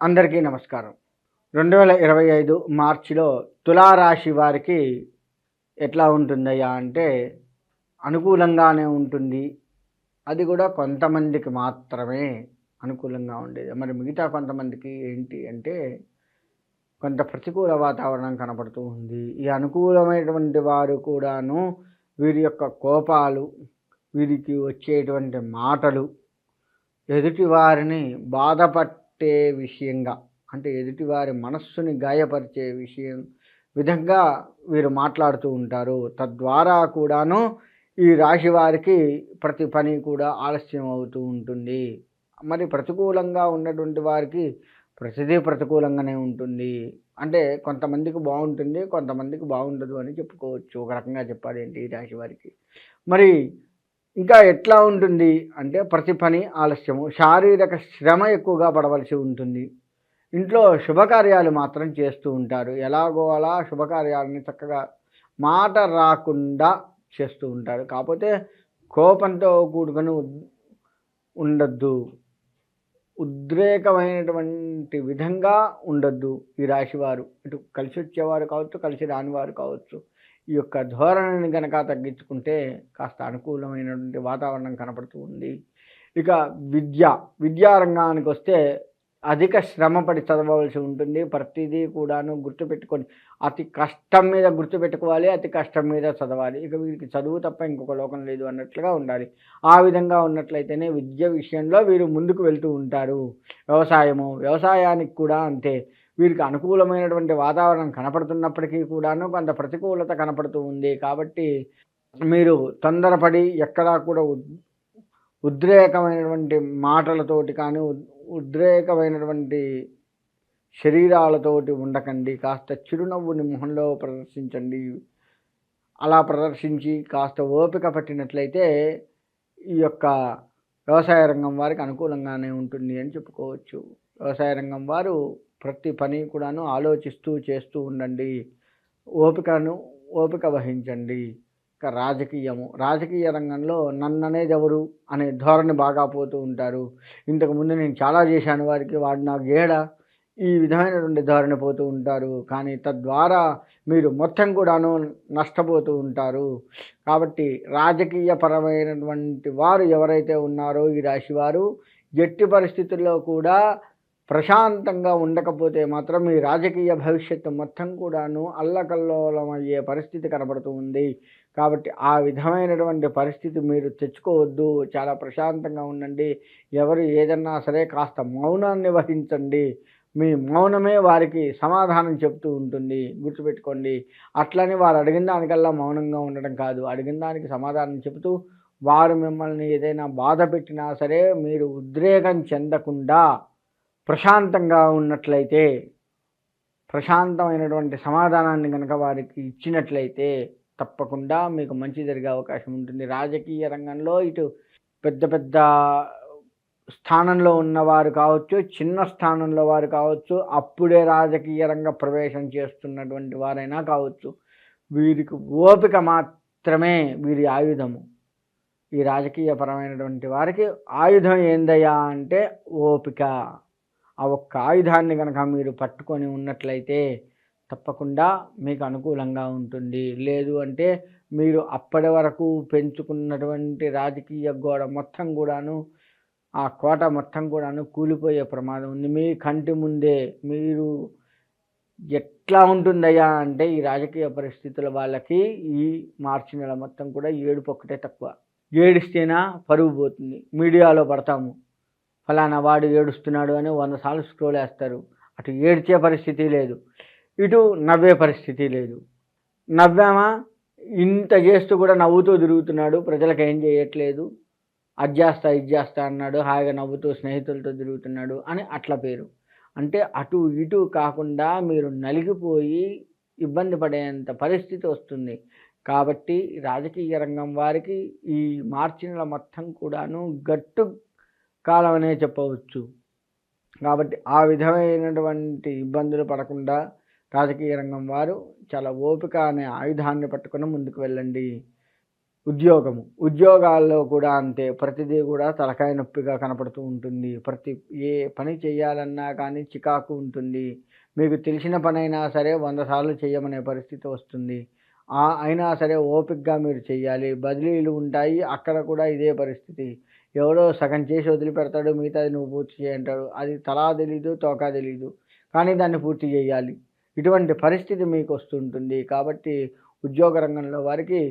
అందరికీ నమస్కారం. 2025 మార్చిలో తులారాశి వారికి ఎట్లా ఉంటుందయ్యా అంటే అనుకూలంగానే ఉంటుంది. అది కూడా కొంతమందికి మాత్రమే అనుకూలంగా ఉండేది. మరి మిగతా కొంతమందికి ఏంటి అంటే కొంత ప్రతికూల వాతావరణం కనపడుతూ ఉంది. ఈ అనుకూలమైనటువంటి వారు కూడాను వీరి యొక్క కోపాలు, వీరికి వచ్చేటువంటి మాటలు ఎదుటి వారిని బాధపట్టే విషయంగా, అంటే ఎదుటివారి మనస్సుని గాయపరిచే విధంగా వీరు మాట్లాడుతూ ఉంటారు. తద్వారా కూడాను ఈ రాశి వారికి ప్రతి పని కూడా ఆలస్యం అవుతూ ఉంటుంది. మరి ప్రతికూలంగా ఉన్నటువంటి వారికి ప్రతిదీ ప్రతికూలంగానే ఉంటుంది. అంటే కొంతమందికి బాగుంటుంది, కొంతమందికి బాగుండదు అని చెప్పుకోవచ్చు. ఒక రకంగా చెప్పాలి ఏంటి ఈ రాశి వారికి. మరి ఇంకా ఎట్లా ఉంటుంది అంటే ప్రతి పని ఆలస్యము, శారీరక శ్రమ ఎక్కువగా పడవలసి ఉంటుంది. ఇంట్లో శుభకార్యాలు మాత్రం చేస్తూ ఉంటారు. ఎలాగో అలా శుభకార్యాలని చక్కగా మాట రాకుండా చేస్తూ ఉంటారు. కాకపోతే కోపంతో కూడుకొని ఉండొద్దు, ఉద్రేకమైనటువంటి విధంగా ఉండొద్దు. ఈ రాశివారు ఇటు కలిసి వచ్చేవారు కావచ్చు, కలిసి రానివారు కావచ్చు, ఈ యొక్క ధోరణిని కనుక తగ్గించుకుంటే కాస్త అనుకూలమైనటువంటి వాతావరణం కనపడుతూ ఉంది. ఇక విద్యారంగానికి వస్తే అధిక శ్రమపడి చదవవలసి ఉంటుంది. ప్రతిదీ కూడాను గుర్తుపెట్టుకొని అతి కష్టం మీద గుర్తుపెట్టుకోవాలి, అతి కష్టం మీద చదవాలి. ఇక వీరికి చదువు తప్ప ఇంకొక లోకం లేదు అన్నట్లుగా ఉండాలి. ఆ విధంగా ఉన్నట్లయితేనే విద్య విషయంలో వీరు ముందుకు వెళ్తూ ఉంటారు. వ్యవసాయానికి కూడా అంతే. వీరికి అనుకూలమైనటువంటి వాతావరణం కనపడుతున్నప్పటికీ కూడాను కొంత ప్రతికూలత కనపడుతూ ఉంది. కాబట్టి మీరు తొందరపడి ఎక్కడా కూడా ఉద్రేకమైనటువంటి మాటలతోటి కానీ, ఉద్రేకమైనటువంటి శరీరాలతోటి ఉండకండి. కాస్త చిరునవ్వుని మొహంలో ప్రదర్శించండి. అలా ప్రదర్శించి కాస్త ఓపిక పట్టినట్లయితే ఈ యొక్క వ్యవసాయ రంగం వారికి అనుకూలంగానే ఉంటుంది అని చెప్పుకోవచ్చు. వ్యవసాయ రంగం వారు ప్రతి పని కూడాను ఆలోచిస్తూ చేస్తూ ఉండండి. ఓపిక వహించండి. ఇక రాజకీయ రంగంలో నన్ననేది ఎవరు అనే ధోరణి బాగా పోతూ ఉంటారు. ఇంతకుముందు నేను చాలా చేశాను, వారికి వాడు నాకు ఏడా, ఈ విధమైనటువంటి ధోరణి పోతూ ఉంటారు. కానీ తద్వారా మీరు మొత్తం కూడాను నష్టపోతూ ఉంటారు. కాబట్టి రాజకీయపరమైనటువంటి వారు ఎవరైతే ఉన్నారో ఈ రాశివారు ఎట్టి పరిస్థితుల్లో కూడా ప్రశాంతంగా ఉండకపోతే మాత్రం మీ రాజకీయ భవిష్యత్తు మొత్తం కూడాను అల్లకల్లోలమయ్యే పరిస్థితి కనబడుతూ ఉంది. కాబట్టి ఆ విధమైనటువంటి పరిస్థితి మీరు తెచ్చుకోవద్దు. చాలా ప్రశాంతంగా ఉండండి. ఎవరు ఏదన్నా సరే కాస్త మౌనాన్ని వహించండి. మీ మౌనమే వారికి సమాధానం చెప్తూ ఉంటుంది. గుర్తుపెట్టుకోండి. అట్లని వారు అడిగిన దానికల్లా మౌనంగా ఉండడం కాదు. అడిగిన దానికి సమాధానం చెబుతూ వారు మిమ్మల్ని ఏదైనా బాధ పెట్టినా సరే మీరు ఉద్రేకం చెందకుండా ప్రశాంతంగా ఉన్నట్లయితే, ప్రశాంతమైనటువంటి సమాధానాన్ని కనుక వారికి ఇచ్చినట్లయితే తప్పకుండా మీకు మంచి జరిగే అవకాశం ఉంటుంది. రాజకీయ రంగంలో ఇటు పెద్ద పెద్ద స్థానంలో ఉన్నవారు కావచ్చు, చిన్న స్థానంలో వారు కావచ్చు, అప్పుడే రాజకీయ రంగ ప్రవేశం చేస్తున్నటువంటి వారైనా కావచ్చు, వీరికి ఓపిక మాత్రమే వీరి ఆయుధము. ఈ రాజకీయపరమైనటువంటి వారికి ఆయుధం ఏందయ్యా అంటే ఓపిక. ఆ ఒక్క ఆయుధాన్ని కనుక మీరు పట్టుకొని ఉన్నట్లయితే తప్పకుండా మీకు అనుకూలంగా ఉంటుంది. లేదు అంటే మీరు అప్పటి వరకు పెంచుకున్నటువంటి రాజకీయ గోడ మొత్తం కూడాను, ఆ కోట మొత్తం కూడాను కూలిపోయే ప్రమాదం ఉంది. మీ కంటి ముందే. మీరు ఎట్లా ఉంటుందయ్యా అంటే ఈ రాజకీయ పరిస్థితుల వాళ్ళకి ఈ మార్చి నెల మొత్తం కూడా ఏడుపు ఒక్కటే తక్కువ. ఏడిస్తేనా పరుగు పోతుంది. మీడియాలో పడతాము, ఫలానా వాడు ఏడుస్తున్నాడు అని 100 సార్లు స్క్రోల్ వేస్తారు. అటు ఏడ్చే పరిస్థితి లేదు, ఇటు నవ్వే పరిస్థితి లేదు. నవ్వామా, ఇంత చేస్తూ కూడా నవ్వుతూ తిరుగుతున్నాడు, ప్రజలకు ఏం చేయట్లేదు, అది చేస్తా ఇది చేస్తా అన్నాడు, హాయిగా నవ్వుతూ స్నేహితులతో తిరుగుతున్నాడు అని అట్లా పేరు. అంటే అటు ఇటు కాకుండా మీరు నలిగిపోయి ఇబ్బంది పడేంత పరిస్థితి వస్తుంది. కాబట్టి రాజకీయ రంగం వారికి ఈ మార్చి నెల మొత్తం కూడాను గట్టు కాలం అనే చెప్పవచ్చు. కాబట్టి ఆ విధమైనటువంటి ఇబ్బందులు పడకుండా రాజకీయ రంగం వారు చాలా ఓపిక అనే ఆయుధాన్ని పట్టుకొని ముందుకు వెళ్ళండి. ఉద్యోగాల్లో కూడా అంతే. ప్రతిదీ కూడా తలకాయ నొప్పిగా కనపడుతూ ఉంటుంది. ఏ పని చేయాలన్నా కానీ చికాకు ఉంటుంది. మీకు తెలిసిన పనైనా సరే 100 సార్లు చేయమనే పరిస్థితి వస్తుంది. అయినా సరే ఓపికగా మీరు చెయ్యాలి. బదిలీలు ఉంటాయి. అక్కడ కూడా ఇదే పరిస్థితి. ఎవడో సగం చేసి వదిలిపెడతాడు. మిగతాది నువ్వు పూర్తి చేయి అంటాడు. అది తలా తెలీదు, తోకా తెలీదు. కానీ దాన్ని పూర్తి చేయాలి. ఇటువంటి పరిస్థితి మీకు వస్తుంటుంది. కాబట్టి ఉద్యోగ రంగంలో వారికి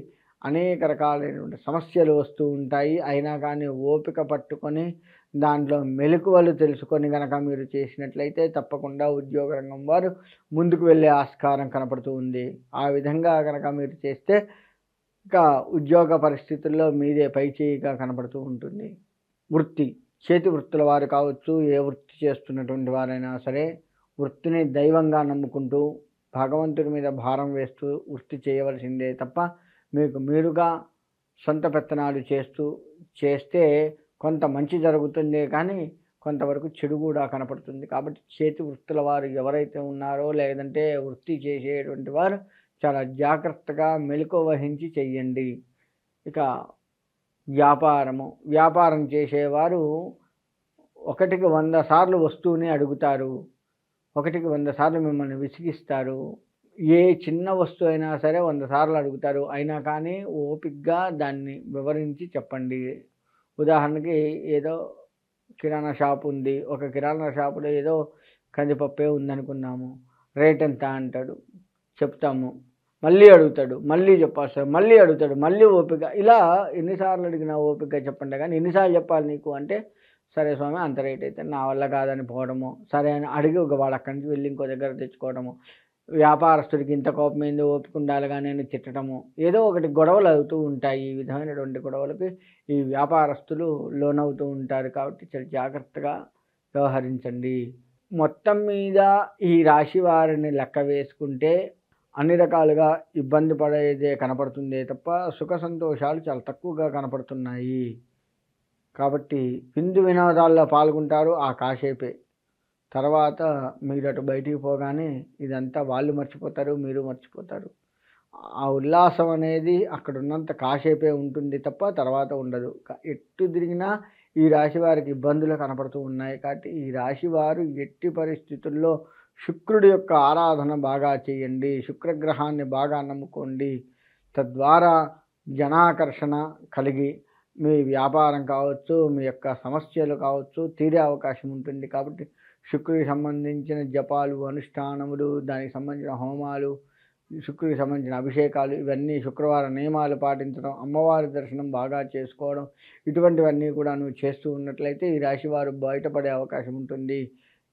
అనేక రకాలైనటువంటి సమస్యలు వస్తూ ఉంటాయి. అయినా కానీ ఓపిక పట్టుకొని దాంట్లో మెలకువలు తెలుసుకొని గనక మీరు చేసినట్లయితే తప్పకుండా ఉద్యోగ రంగం వారు ముందుకు వెళ్ళే ఆస్కారం కనపడుతూ ఉంది. ఆ విధంగా కనుక మీరు చేస్తే ఇంకా ఉద్యోగ పరిస్థితుల్లో మీదే పైచేయిగా కనపడుతూ ఉంటుంది. చేతి వృత్తుల వారు కావచ్చు, ఏ వృత్తి చేస్తున్నటువంటి వారైనా సరే వృత్తిని దైవంగా నమ్ముకుంటూ భగవంతుడి మీద భారం వేస్తూ వృత్తి చేయవలసిందే తప్ప మీరుగా సొంత పెత్తనాలు చేస్తే కొంత మంచి జరుగుతుంది, కానీ కొంతవరకు చెడు కూడా కనపడుతుంది. కాబట్టి చేతి వృత్తుల వారు ఎవరైతే ఉన్నారో, లేదంటే వృత్తి చేసేటువంటి వారు చాలా జాగ్రత్తగా మెలకువ వహించి చెయ్యండి. ఇక వ్యాపారం చేసేవారు 1కి 100 సార్లు వస్తువుని అడుగుతారు. 1కి 100 సార్లు మిమ్మల్ని విసిగిస్తారు. ఏ చిన్న వస్తువు అయినా సరే 100 సార్లు అడుగుతారు. అయినా కానీ ఓపికగా దాన్ని వివరించి చెప్పండి. ఉదాహరణకి ఏదో కిరాణా షాప్ ఉంది. ఒక కిరాణా షాపులో ఏదో కందిపప్పే ఉందనుకున్నాము. రేట్ ఎంత అంటాడు, చెప్తాము. మళ్ళీ అడుగుతాడు, మళ్ళీ చెప్పాల్సి, మళ్ళీ అడుగుతాడు, మళ్ళీ ఓపిక. ఇలా ఎన్నిసార్లు అడిగినా ఓపికగా చెప్పండి. కానీ ఎన్నిసార్లు చెప్పాలి నీకు అంటే, సరే స్వామి అంత రేట్ అయితే నా వల్ల కాదని పోవడము, సరే అని అడిగి వాడు అక్కడి నుంచి వెళ్ళి ఇంకో దగ్గర తెచ్చుకోవడము. వ్యాపారస్తుడికి ఇంత కోపమైంది, ఓపిక ఉండాలి కానీ అని తిట్టడము, ఏదో ఒకటి గొడవలు అవుతూ ఉంటాయి. ఈ విధమైనటువంటి గొడవలకి ఈ వ్యాపారస్తులు లోనవుతూ ఉంటారు. కాబట్టి చాలా జాగ్రత్తగా వ్యవహరించండి. మొత్తం మీద ఈ రాశి వారిని లెక్క వేసుకుంటే అన్ని రకాలుగా ఇబ్బంది పడేదే కనపడుతుందే తప్ప సుఖ సంతోషాలు చాలా తక్కువగా కనపడుతున్నాయి. కాబట్టి విందు వినోదాల్లో పాల్గొంటారు ఆ కాసేపే. తర్వాత మీరు అటు బయటికి పోగానే ఇదంతా వాళ్ళు మర్చిపోతారు, మీరు మర్చిపోతారు. ఆ ఉల్లాసం అనేది అక్కడ ఉన్నంత కాసేపే ఉంటుంది తప్ప తర్వాత ఉండదు. ఎటు తిరిగినా ఈ రాశి వారికి ఇబ్బందులు కనపడుతూ ఉన్నాయి. కాబట్టి ఈ రాశి వారు ఎట్టి పరిస్థితుల్లో శుక్రుడి యొక్క ఆరాధన బాగా చేయండి. శుక్రగ్రహాన్ని బాగా నమ్ముకోండి. తద్వారా జనాకర్షణ కలిగి మీ వ్యాపారం కావచ్చు, మీ యొక్క సమస్యలు కావచ్చు తీరే అవకాశం ఉంటుంది. కాబట్టి శుక్రుడికి సంబంధించిన జపాలు, అనుష్ఠానములు, దానికి సంబంధించిన హోమాలు, శుక్రుడికి సంబంధించిన అభిషేకాలు, ఇవన్నీ శుక్రవార నియమాలు పాటించడం, అమ్మవారి దర్శనం బాగా చేసుకోవడం, ఇటువంటివన్నీ కూడా నువ్వు చేస్తూ ఉన్నట్లయితే ఈ రాశి వారు బయటపడే అవకాశం ఉంటుంది.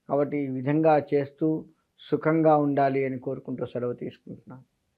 కాబట్టి ఈ విధంగా చేస్తూ సుఖంగా ఉండాలి అని కోరుకుంటూ సెలవు తీసుకుంటున్నాను.